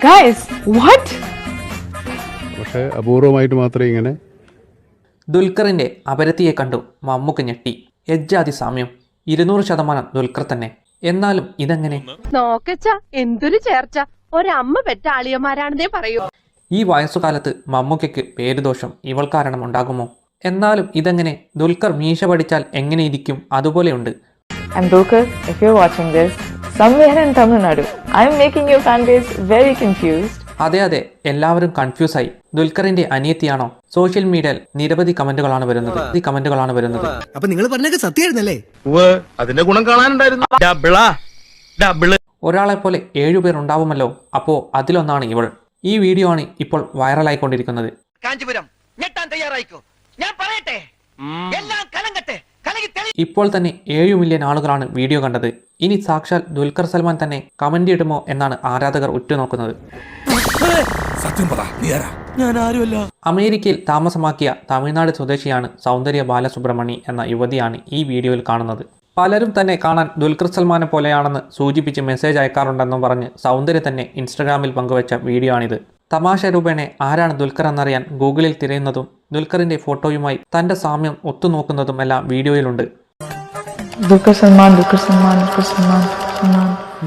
Guys, what? പക്ഷേ അപൂർവമായിട്ട് മാത്രമേ ഇങ്ങനെ. ദുൽഖറിന്റെ അപരത്തിയെ കണ്ടു മമ്മൂക്ക് ഞെട്ടി. എജ്ജാതി സാമ്യം, 200% ദുൽഖർ തന്നെ. എന്നാലും ഇതെങ്ങനെ? നോക്കച്ച എന്തൊരു ചേർച്ച, ഒരമ്മ പെറ്റ ആളിയന്മാരാണെന്നേ പറയൂ. ഈ വയസ്സുകാലത്ത് മമ്മൂക്കയ്ക്ക് പേരുദോഷം ഇവൾ കാരണം ഉണ്ടാകുമോ? എന്നാലും ഇതെങ്ങനെ? ദുൽഖർ മീശ പഠിച്ചാൽ എങ്ങനെയിരിക്കും അതുപോലെയുണ്ട്. And Dulquer, if you're watching this, somewhere in Tamil Nadu, I'm making your fan base very confused. അതെ, എല്ലാവരും കൺഫ്യൂസായി. ദുൽഖറിന്റെ അനിയത്തിയാണോ? സോഷ്യൽ മീഡിയയിൽ നിരവധി കമന്റുകളാണ് വരുന്നത്. അപ്പൊ നിങ്ങൾ പറഞ്ഞൊക്കെ സത്യമായിരുന്നല്ലേ? അതിന്റെ ഗുണം കാണാനുണ്ടായിരുന്നു. ഒരാളെ പോലെ 7 പേർ ഉണ്ടാവുമല്ലോ, അപ്പോ അതിലൊന്നാണ് ഇവൾ. ഈ വീഡിയോ ആണ് ഇപ്പോൾ വൈറലായിക്കൊണ്ടിരിക്കുന്നത്. കാഞ്ചീപുരം ഞെട്ടാൻ തയ്യാറായിക്കോ, ഞാൻ പറയട്ടെ, എല്ലാം കലങ്കട്ടെ. ഇപ്പോൾ തന്നെ 7 മില്യൺ ആളുകളാണ് വീഡിയോ കണ്ടത്. ഇനി സാക്ഷാൽ ദുൽഖർ സൽമാൻ തന്നെ കമന്റ് ഇടുമോ എന്നാണ് ആരാധകർ ഉറ്റുനോക്കുന്നത്. അമേരിക്കയിൽ താമസമാക്കിയ തമിഴ്നാട് സ്വദേശിയാണ് സൗന്ദര്യ ബാലസുബ്രഹ്മണി എന്ന യുവതിയാണ് ഈ വീഡിയോയിൽ കാണുന്നത്. പലരും തന്നെ കാണാൻ ദുൽഖർ സൽമാനെ പോലെയാണെന്ന് സൂചിപ്പിച്ച് മെസ്സേജ് അയക്കാറുണ്ടെന്നും പറഞ്ഞ് സൗന്ദര്യ തന്നെ ഇൻസ്റ്റഗ്രാമിൽ പങ്കുവച്ച വീഡിയോ ആണിത്. തമാശ രൂപേണ ആരാണ് ദുൽഖർ എന്നറിയാൻ ഗൂഗിളിൽ തിരയുന്നതും ദുൽഖറിന്റെ ഫോട്ടോയുമായി തന്റെ സാമ്യം ഒത്തുനോക്കുന്നതും എല്ലാം വീഡിയോയിലുണ്ട്.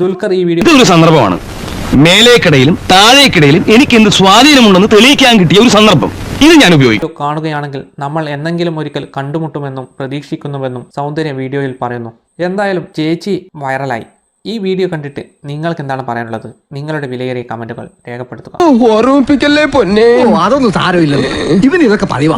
ദുൽഖർ ഈ വീഡിയോ ഒരു സന്ദർഭമാണ്. മേലേക്കിടയിലും താഴേക്കിടയിലും എനിക്ക് എന്ത് സ്വാധീനമുണ്ടെന്ന് തെളിയിക്കാൻ കിട്ടിയ ഒരു സന്ദർഭം. ഇത് ഞാൻ ഉപയോഗിക്കും. കാണുകയാണെങ്കിൽ നമ്മൾ എന്നെങ്കിലും ഒരിക്കൽ കണ്ടുമുട്ടുമെന്നും പ്രതീക്ഷിക്കുന്നുവെന്നും സൗന്ദര്യ വീഡിയോയിൽ പറയുന്നു. എന്തായാലും ചേച്ചി വൈറലായി. ഈ വീഡിയോ കണ്ടിട്ട് നിങ്ങൾക്ക് എന്താണ് പറയാനുള്ളത്? നിങ്ങളുടെ വിലയേറിയ കമന്റുകൾ രേഖപ്പെടുത്തുക. ഓർമ്മിപ്പിക്കല്ലേ പൊന്നെ. അതൊന്നും സാരമില്ല, ഇവന് ഇതൊക്കെ പറയുവാ.